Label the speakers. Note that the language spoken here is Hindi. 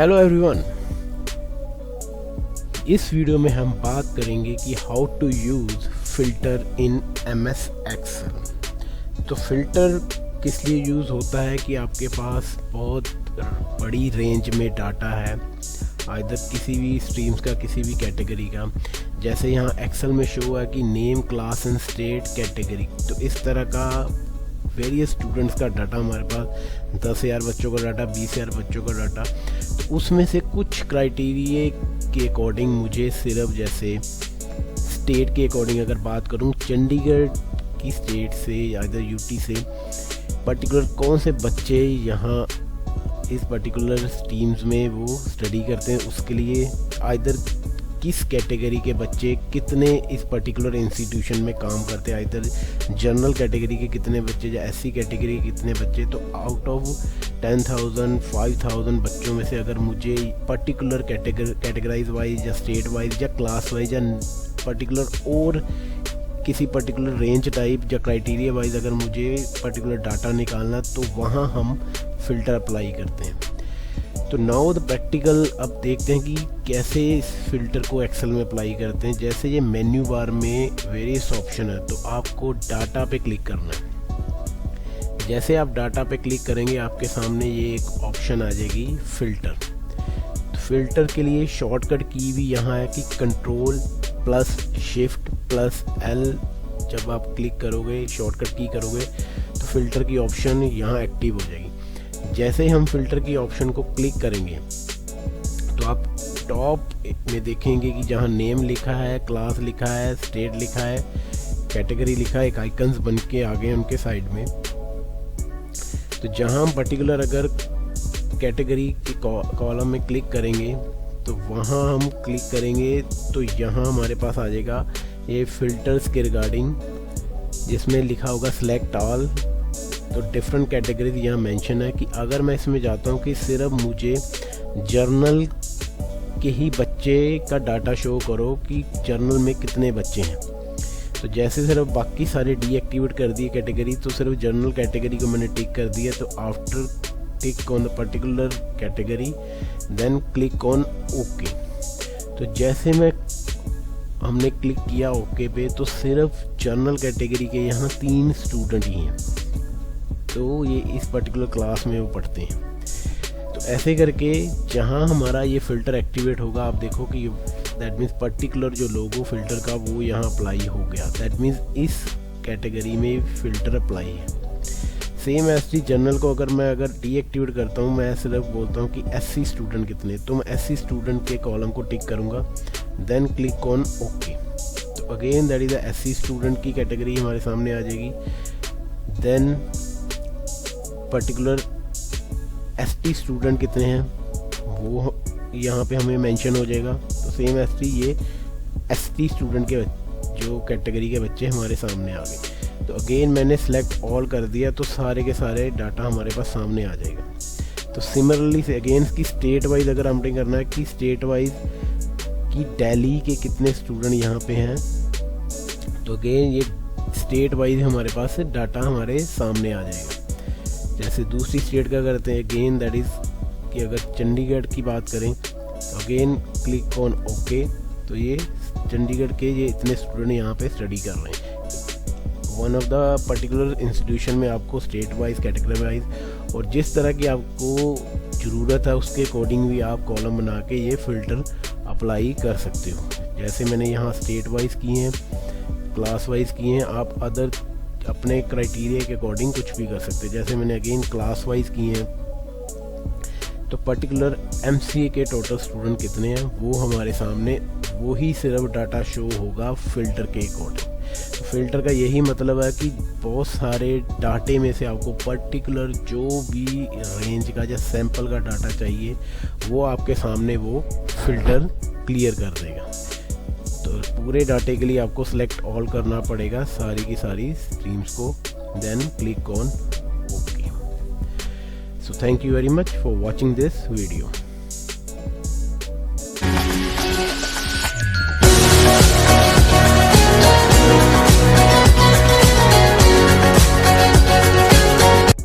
Speaker 1: हेलो एवरीवन, इस वीडियो में हम बात करेंगे कि how to use filter in MS excel. तो फ़िल्टर किस लिए यूज़ होता है कि आपके पास बहुत बड़ी रेंज में डाटा है, आइदर किसी भी स्ट्रीम्स का, किसी भी कैटेगरी का। जैसे यहाँ एक्सेल में शो है कि name, class and state, category. तो इस तरह का वेरियस स्टूडेंट्स का डाटा हमारे पास 10,000 बच्चों का डाटा, 20,000 बच्चों का डाटा। तो उसमें से कुछ क्राइटेरिया के अकॉर्डिंग मुझे सिर्फ, जैसे स्टेट के अकॉर्डिंग अगर बात करूं, चंडीगढ़ की स्टेट से या इधर यूटी से पर्टिकुलर कौन से बच्चे यहाँ इस पर्टिकुलर स्ट्रीम्स में वो स्टडी करते हैं, उसके लिए आइदर किस कैटेगरी के बच्चे कितने इस पर्टिकुलर इंस्टीट्यूशन में काम करते हैं, आइदर जनरल कैटेगरी के कितने बच्चे या एससी कैटेगरी के कितने बच्चे। तो आउट ऑफ 10,000 5,000 बच्चों में से अगर मुझे पर्टिकुलर कैटेगराइज वाइज या स्टेट वाइज या क्लास वाइज या पर्टिकुलर और किसी पर्टिकुलर रेंज टाइप या क्राइटेरिया वाइज अगर मुझे पर्टिकुलर डाटा निकालना, तो वहाँ हम फ़िल्टर अप्लाई करते हैं। तो नाउ द प्रैक्टिकल, अब देखते हैं कि कैसे इस फ़िल्टर को एक्सेल में अप्लाई करते हैं। जैसे ये मेन्यू बार में वेरियस ऑप्शन है, तो आपको डाटा पे क्लिक करना है। जैसे आप डाटा पे क्लिक करेंगे, आपके सामने ये एक ऑप्शन आ जाएगी फ़िल्टर। तो फ़िल्टर के लिए शॉर्टकट की भी यहाँ है कि Ctrl+Shift+L। जब आप क्लिक करोगे, शॉर्टकट की करोगे, तो फ़िल्टर की ऑप्शन यहाँ एक्टिव हो जाएगी। जैसे ही हम फ़िल्टर की ऑप्शन को क्लिक करेंगे, तो आप टॉप में देखेंगे कि जहाँ नेम लिखा है, क्लास लिखा है, स्टेट लिखा है, कैटेगरी लिखा है, एक आइकन्स बन के आ गए उनके साइड में। तो जहाँ हम पर्टिकुलर अगर कैटेगरी के कॉलम में क्लिक करेंगे, तो वहाँ हम क्लिक करेंगे, तो यहाँ हमारे पास आ जाएगा ये फ़िल्टर्स के रिगार्डिंग, जिसमें लिखा होगा सेलेक्ट ऑल। तो डिफरेंट कैटेगरीज यहाँ मेंशन है कि अगर मैं इसमें जाता हूँ कि सिर्फ मुझे जर्नल के ही बच्चे का डाटा शो करो कि जर्नल में कितने बच्चे हैं, तो जैसे सिर्फ बाकी सारे डीएक्टिवेट कर दिए कैटेगरी, तो सिर्फ जर्नल कैटेगरी को मैंने टिक कर दिया। तो after tick on the particular category, then click on okay. तो जैसे हमने क्लिक किया ओके पे, तो सिर्फ जर्नल कैटेगरी के यहाँ 3 स्टूडेंट ही हैं, तो ये इस पर्टिकुलर क्लास में वो पढ़ते हैं। तो ऐसे करके जहाँ हमारा ये फ़िल्टर एक्टिवेट होगा, आप देखो कि दैट मीन्स पर्टिकुलर जो लोगो फ़िल्टर का वो यहाँ अप्लाई हो गया। दैट मीन्स इस कैटेगरी में फ़िल्टर अप्लाई है। सेम एसटी जनरल को अगर डीएक्टिवेट करता हूँ, मैं सिर्फ बोलता हूँ कि एससी स्टूडेंट कितने, तो मैं एससी स्टूडेंट के कॉलम को टिक करूँगा, देन क्लिक ऑन ओके। तो again that is the SC student की कैटेगरी हमारे सामने आ जाएगी। देन पर्टिकुलर एसटी स्टूडेंट कितने हैं वो यहाँ पे हमें मेंशन हो जाएगा। तो सेम एसटी, ये एसटी स्टूडेंट के जो कैटेगरी के बच्चे हमारे सामने आ गए। तो अगेन मैंने सेलेक्ट ऑल कर दिया, तो सारे के सारे डाटा हमारे पास सामने आ जाएगा। तो सिमिलरली से अगेन की स्टेट वाइज अगर हमने करना है कि स्टेट वाइज कि दिल्ली के कितने स्टूडेंट यहाँ पे हैं, तो अगेन ये स्टेट वाइज हमारे पास डाटा हमारे सामने आ जाएगा। जैसे दूसरी स्टेट का करते हैं, अगेन दैट इज़ कि अगर चंडीगढ़ की बात करें, तो अगेन क्लिक ऑन ओके। तो ये चंडीगढ़ के ये इतने स्टूडेंट यहाँ पे स्टडी कर रहे हैं। One of the particular institution में आपको स्टेट वाइज, कैटेगरी वाइज और जिस तरह की आपको ज़रूरत है उसके अकॉर्डिंग भी आप कॉलम बना के ये फ़िल्टर अप्लाई कर सकते हो। जैसे मैंने यहाँ स्टेट वाइज किए हैं, क्लास वाइज किए हैं, आप अदर अपने क्राइटेरिया के अकॉर्डिंग कुछ भी कर सकते हैं। जैसे मैंने अगेन क्लास वाइज किए हैं, तो पर्टिकुलर एमसीए के टोटल स्टूडेंट कितने हैं वो हमारे सामने, वो ही सिर्फ डाटा शो होगा फ़िल्टर के अकॉर्डिंग। तो फ़िल्टर का यही मतलब है कि बहुत सारे डाटे में से आपको पर्टिकुलर जो भी रेंज का या सैंपल का डाटा चाहिए, वो आपके सामने वो फ़िल्टर क्लियर कर देगा। तो पूरे डाटे के लिए आपको सेलेक्ट ऑल करना पड़ेगा सारी की सारी स्ट्रीम्स को, then click on okay. So thank you very much for watching this video.